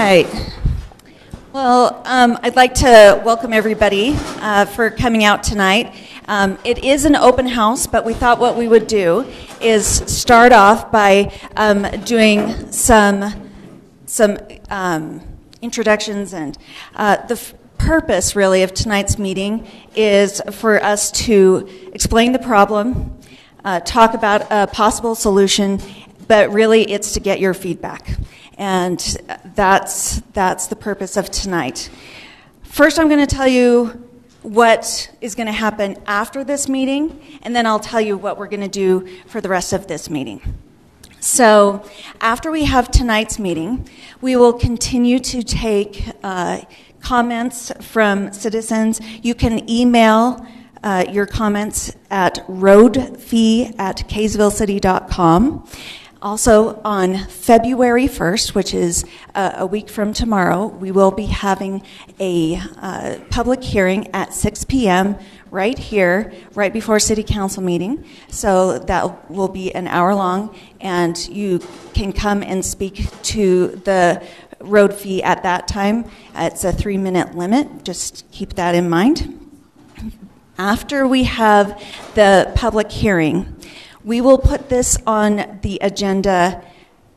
right. Well, I'd like to welcome everybody for coming out tonight. It is an open house, but we thought what we would do is start off by doing some introductions, and the purpose really of tonight's meeting is for us to explain the problem, talk about a possible solution, but really it's to get your feedback. And that's the purpose of tonight. First, I'm going to tell you what is going to happen after this meeting, and then I'll tell you what we're going to do for the rest of this meeting. So after we have tonight's meeting, we will continue to take comments from citizens. You can email your comments at roadfee@KaysvilleCity.com. Also, on February 1st, which is a week from tomorrow, we will be having a public hearing at 6 p.m. right here, right before City Council meeting. So that will be an hour long, and you can come and speak to the road fee at that time. It's a 3-minute limit. Just keep that in mind. After we have the public hearing, we will put this on the agenda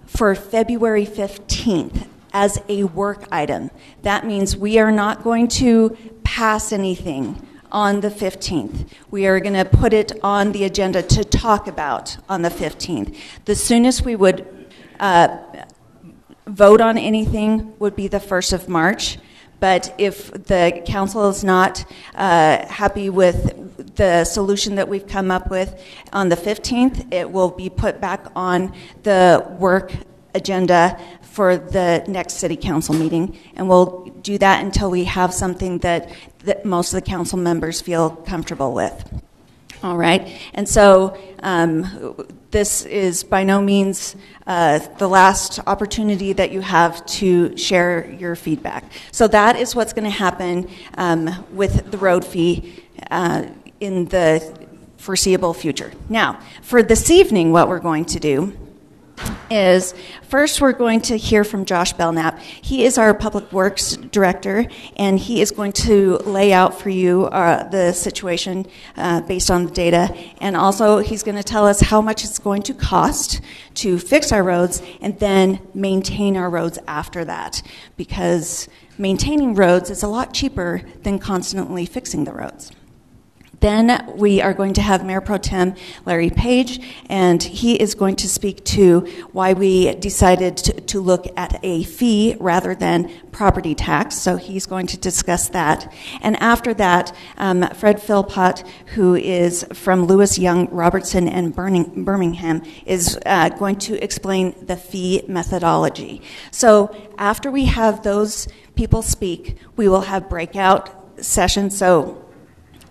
for February 15th as a work item. That means we are not going to pass anything on the 15th. We are going to put it on the agenda to talk about on the 15th. The soonest we would vote on anything would be the 1st of March. But if the council is not happy with the solution that we've come up with on the 15th, it will be put back on the work agenda for the next city council meeting. And we'll do that until we have something that most of the council members feel comfortable with. All right. And so this is by no means the last opportunity that you have to share your feedback. So that is what's going to happen with the road fee in the foreseeable future. Now, for this evening, what we're going to do is first we're going to hear from Josh Belknap. He is our Public Works Director, and he is going to lay out for you the situation based on the data, and also he's going to tell us how much it's going to cost to fix our roads and then maintain our roads after that, because maintaining roads is a lot cheaper than constantly fixing the roads. Then we are going to have Mayor Pro Tem Larry Page, and he is going to speak to why we decided to look at a fee rather than property tax. So he's going to discuss that. And after that, Fred Philpott, who is from Lewis, Young, Robertson, and Birmingham, is going to explain the fee methodology. So after we have those people speak, we will have breakout sessions. So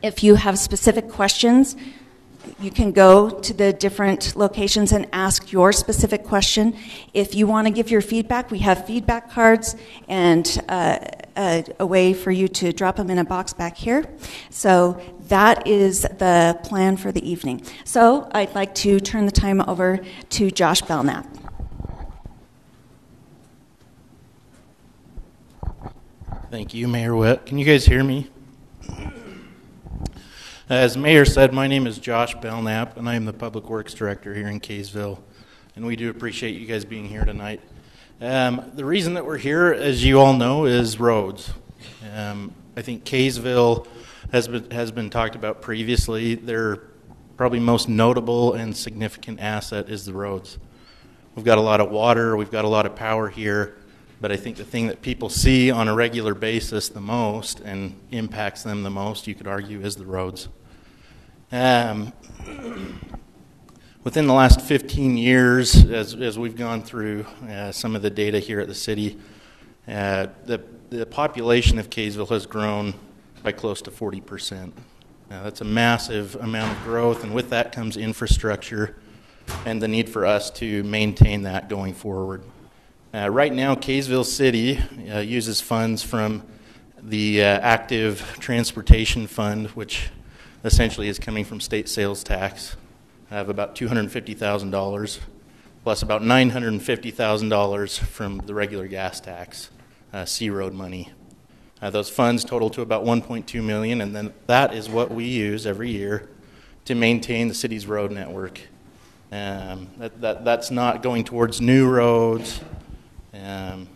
if you have specific questions, you can go to the different locations and ask your specific question. If you want to give your feedback, we have feedback cards and a way for you to drop them in a box back here. So that is the plan for the evening. So I'd like to turn the time over to Josh Belknap. Thank you, Mayor Witt. Can you guys hear me? As Mayor said, my name is Josh Belknap, and I am the Public Works Director here in Kaysville, and we do appreciate you guys being here tonight. The reason that we're here, as you all know, is roads. I think Kaysville has been talked about previously. Their probably most notable and significant asset is the roads. We've got a lot of water, we've got a lot of power here, but I think the thing that people see on a regular basis the most and impacts them the most, you could argue, is the roads. Within the last 15 years, as we've gone through some of the data here at the city, the population of Kaysville has grown by close to 40%. That's a massive amount of growth, and with that comes infrastructure and the need for us to maintain that going forward. Right now, Kaysville City uses funds from the Active Transportation Fund, which essentially is coming from state sales tax. I have about $250,000, plus about $950,000 from the regular gas tax. C road money. Those funds total to about $1.2 million, and then that is what we use every year to maintain the city's road network. That's not going towards new roads, and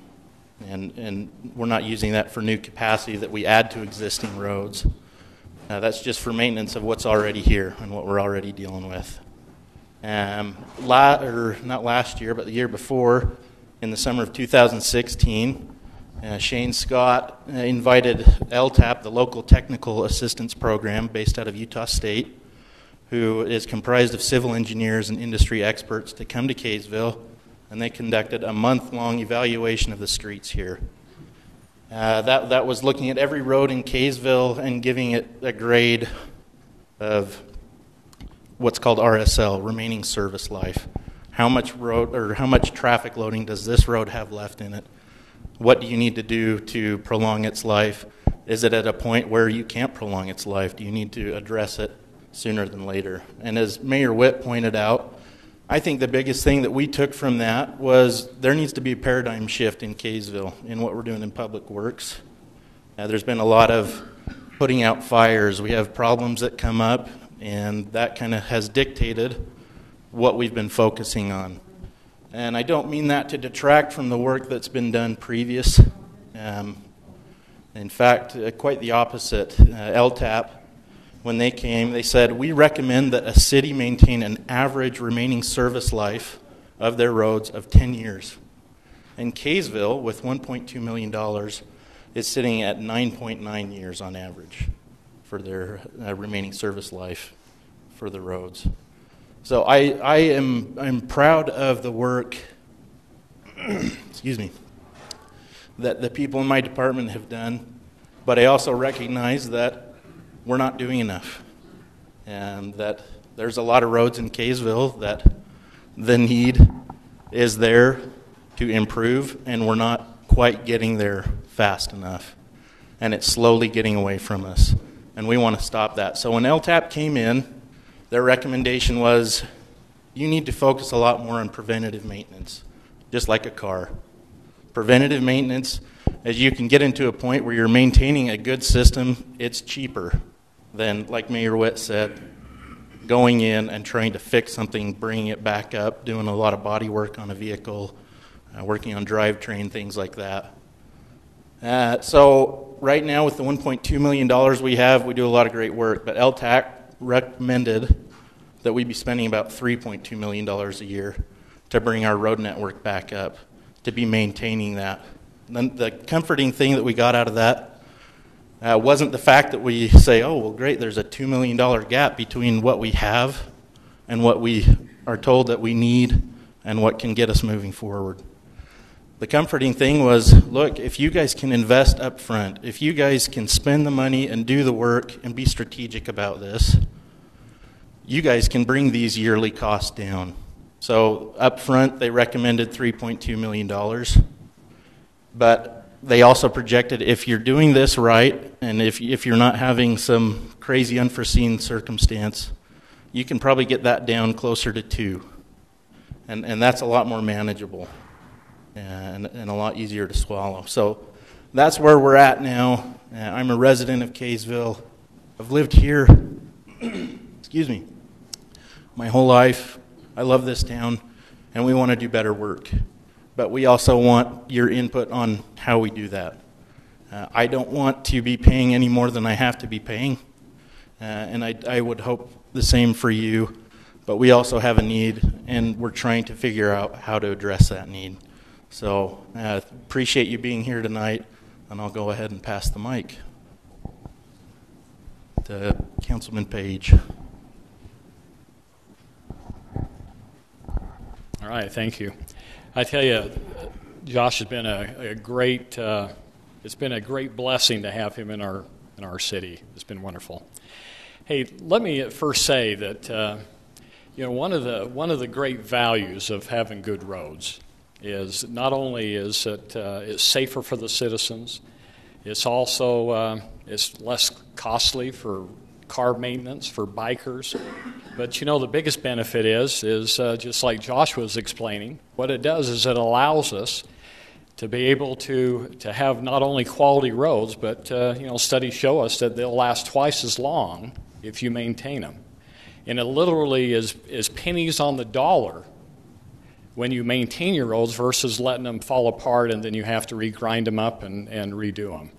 we're not using that for new capacity that we add to existing roads. That's just for maintenance of what's already here and what we're already dealing with. Not last year, but the year before, in the summer of 2016, Shane Scott invited LTAP, the Local Technical Assistance Program based out of Utah State, who is comprised of civil engineers and industry experts, to come to Kaysville, and they conducted a month-long evaluation of the streets here. That was looking at every road in Kaysville and giving it a grade of what's called RSL, remaining service life. How much traffic loading does this road have left in it? What do you need to do to prolong its life? Is it at a point where you can't prolong its life? Do you need to address it sooner than later? And as Mayor Witt pointed out, I think the biggest thing that we took from that was there needs to be a paradigm shift in Kaysville in what we're doing in public works. There's been a lot of putting out fires. We have problems that come up, and that kind of has dictated what we've been focusing on. And I don't mean that to detract from the work that's been done previous. In fact, quite the opposite. LTAP, when they came, they said, we recommend that a city maintain an average remaining service life of their roads of 10 years. And Kaysville, with $1.2 million, is sitting at 9.9 years on average for their remaining service life for the roads. So I'm proud of the work, excuse me, that the people in my department have done, but I also recognize that we're not doing enough, and that there's a lot of roads in Kaysville that the need is there to improve, and we're not quite getting there fast enough, and it's slowly getting away from us, and we want to stop that. So when LTAP came in, their recommendation was, you need to focus a lot more on preventative maintenance, just like a car. Preventative maintenance, as you can get into a point where you're maintaining a good system, it's cheaper than, like Mayor Witt said, going in and trying to fix something, bringing it back up, doing a lot of body work on a vehicle, working on drivetrain, things like that. So right now with the $1.2 million we have, we do a lot of great work, but LTAC recommended that we be spending about $3.2 million a year to bring our road network back up, to be maintaining that. Then the comforting thing that we got out of that wasn't the fact that we say, oh, well, great, there's a $2 million gap between what we have and what we are told that we need and what can get us moving forward. The comforting thing was, look, if you guys can invest up front, if you guys can spend the money and do the work and be strategic about this, you guys can bring these yearly costs down. So up front, they recommended $3.2 million. But they also projected if you're doing this right, and if you're not having some crazy unforeseen circumstance, you can probably get that down closer to 2. And that's a lot more manageable and a lot easier to swallow. So that's where we're at now. I'm a resident of Kaysville. I've lived here, excuse me, my whole life. I love this town, and we want to do better work. But we also want your input on how we do that. I don't want to be paying any more than I have to be paying, and I would hope the same for you. But we also have a need, and we're trying to figure out how to address that need. So appreciate you being here tonight, and I'll go ahead and pass the mic to Councilman Page. All right, thank you. I tell you, Josh has been a great. It's been a great blessing to have him in our city. It's been wonderful. Hey, let me first say that one of the great values of having good roads is not only is it it's safer for the citizens, it's also it's less costly for car maintenance for bikers. But the biggest benefit is just like Josh was explaining, what it does is it allows us to be able to have not only quality roads, but studies show us that they'll last twice as long if you maintain them. And it literally is pennies on the dollar when you maintain your roads versus letting them fall apart and then you have to regrind them up and redo them.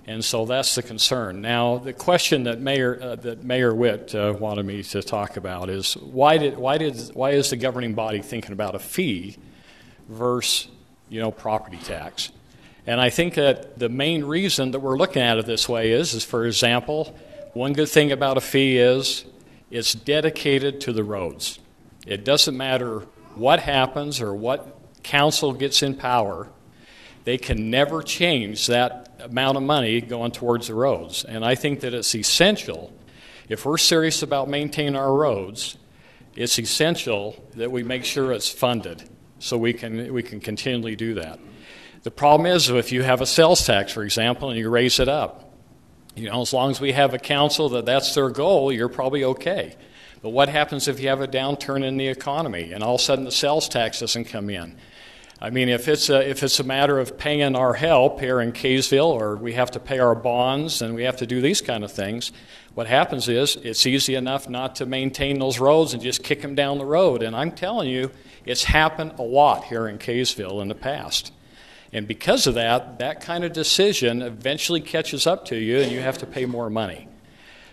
And so that's the concern. Now, the question that Mayor Witt wanted me to talk about is why is the governing body thinking about a fee versus property tax? And I think that the main reason that we're looking at it this way is for example, one good thing about a fee is it's dedicated to the roads. It doesn't matter what happens or what council gets in power, they can never change that amount of money going towards the roads. And I think that it's essential, if we're serious about maintaining our roads, it's essential that we make sure it's funded so we can continually do that. The problem is if you have a sales tax, for example, and you raise it up, as long as we have a council that's their goal, you're probably okay. But what happens if you have a downturn in the economy and all of a sudden the sales tax doesn't come in? I mean, if it's a matter of paying our help here in Kaysville, or we have to pay our bonds and we have to do these kind of things, what happens is it's easy enough not to maintain those roads and just kick them down the road. And I'm telling you, it's happened a lot here in Kaysville in the past. And because of that, that kind of decision eventually catches up to you and you have to pay more money.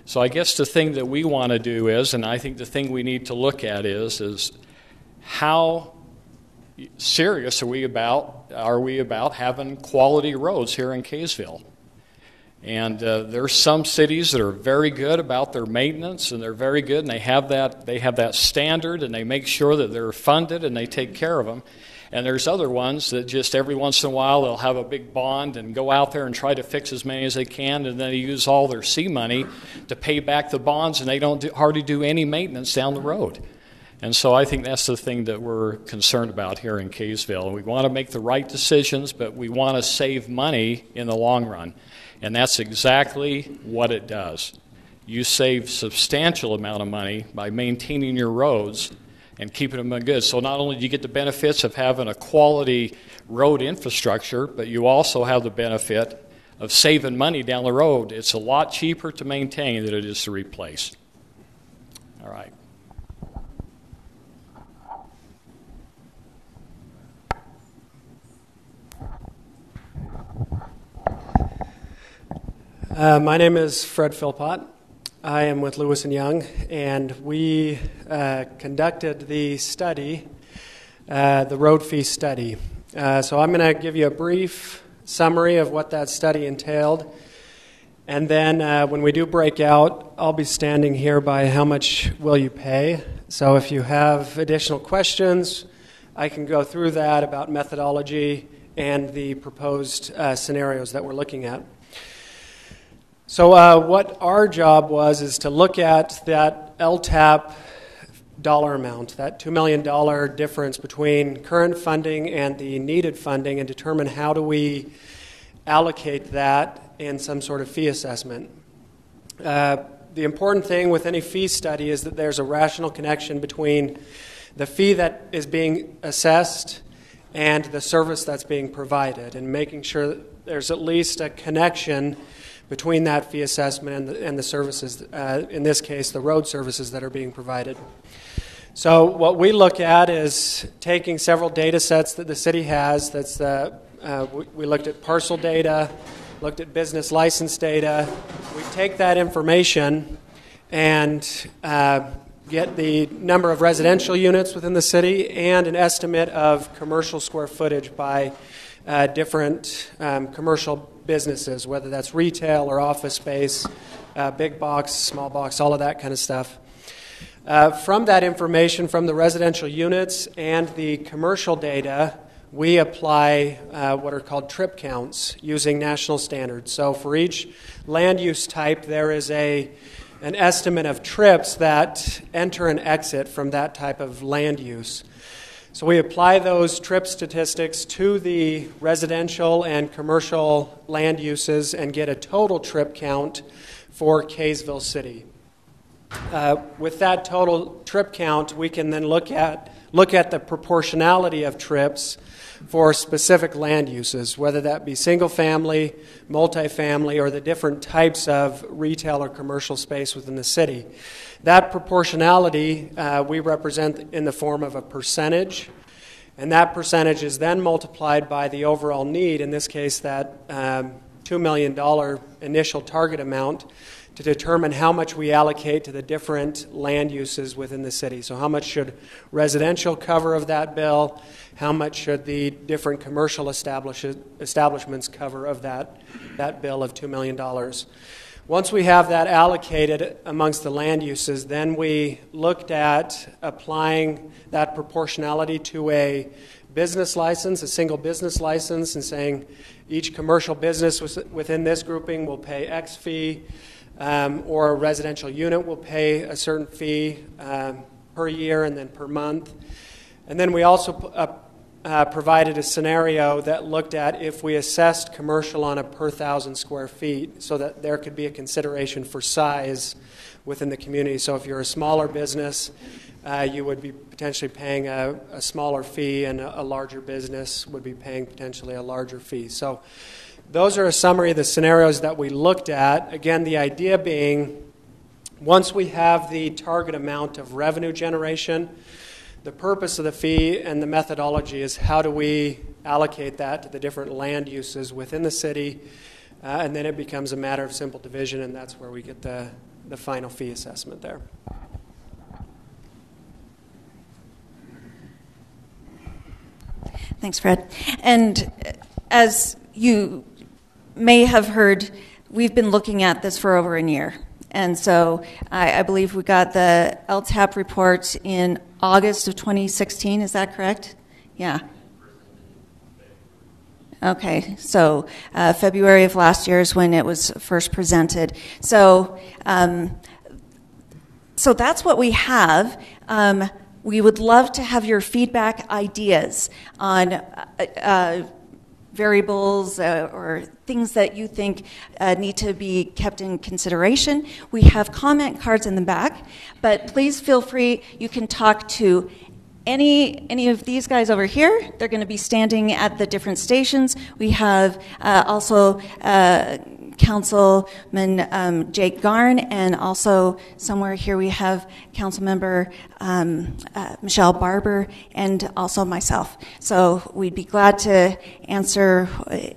So I guess the thing that we want to do is, and I think the thing we need to look at is how serious are we about having quality roads here in Kaysville? And there's some cities that are very good about their maintenance, and they're very good, and they have that standard, and they make sure that they're funded and they take care of them. And there's other ones that just every once in a while they'll have a big bond and go out there and try to fix as many as they can, and then they use all their C money to pay back the bonds, and they don't hardly do any maintenance down the road. And so I think that's the thing that we're concerned about here in Kaysville. We want to make the right decisions, but we want to save money in the long run. And that's exactly what it does. You save substantial amount of money by maintaining your roads and keeping them good. So not only do you get the benefits of having a quality road infrastructure, but you also have the benefit of saving money down the road. It's a lot cheaper to maintain than it is to replace. All right. My name is Fred Philpott. I am with Lewis & Young, and we conducted the study, the road fee study. So I'm going to give you a brief summary of what that study entailed, and then when we do break out, I'll be standing here by how much will you pay. So if you have additional questions, I can go through that about methodology and the proposed scenarios that we're looking at. So what our job was is to look at that LTAP dollar amount, that $2 million difference between current funding and the needed funding, and determine how do we allocate that in some sort of fee assessment. The important thing with any fee study is that there's a rational connection between the fee that is being assessed and the service that's being provided, and making sure that there's at least a connection between that fee assessment and the services, in this case, the road services that are being provided. So what we look at is taking several data sets that the city has. We looked at parcel data, looked at business license data. We take that information and get the number of residential units within the city and an estimate of commercial square footage by different commercial businesses, whether that's retail or office space, big box, small box, all of that kind of stuff. From that information, from the residential units and the commercial data, we apply what are called trip counts using national standards. So for each land use type, there is an estimate of trips that enter and exit from that type of land use. So we apply those trip statistics to the residential and commercial land uses and get a total trip count for Kaysville City. With that total trip count, we can then look at the proportionality of trips for specific land uses, whether that be single-family, multifamily, or the different types of retail or commercial space within the city. That proportionality we represent in the form of a percentage, and that percentage is then multiplied by the overall need, in this case that $2 million initial target amount, to determine how much we allocate to the different land uses within the city. So how much should residential cover of that bill? How much should the different commercial establishments cover of that bill of $2 million? Once we have that allocated amongst the land uses, then we looked at applying that proportionality to a business license, a single business license, and saying each commercial business within this grouping will pay X fee, or a residential unit will pay a certain fee per year and then per month. And then we also provided a scenario that looked at if we assessed commercial on a per 1,000 square feet, so that there could be a consideration for size within the community. So if you're a smaller business, you would be potentially paying a smaller fee, and a larger business would be paying potentially a larger fee. So those are a summary of the scenarios that we looked at. Again, the idea being, once we have the target amount of revenue generation, the purpose of the fee and the methodology is how do we allocate that to the different land uses within the city, and then it becomes a matter of simple division, and that's where we get the final fee assessment there. Thanks, Fred. And as you may have heard, we've been looking at this for over a year. And so I believe we got the LTAP report in August of 2016. Is that correct? Yeah. Okay. So February of last year is when it was first presented. So so that's what we have. We would love to have your feedback, ideas on variables or things that you think need to be kept in consideration. We have comment cards in the back, but please feel free. You can talk to any of these guys over here. They're going to be standing at the different stations. We have also Councilman Jake Garn, and also somewhere here we have Councilmember Michelle Barber, and also myself. So we'd be glad to answer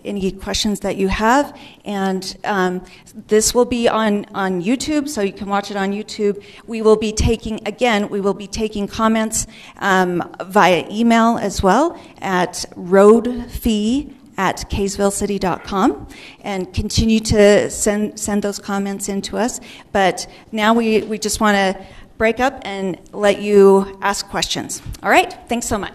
any questions that you have. And this will be on YouTube, so you can watch it on YouTube. We will be taking comments via email as well at roadfee@KaysvilleCity.com, and continue to send those comments in to us. But now we just want to break up and let you ask questions. All right? Thanks so much.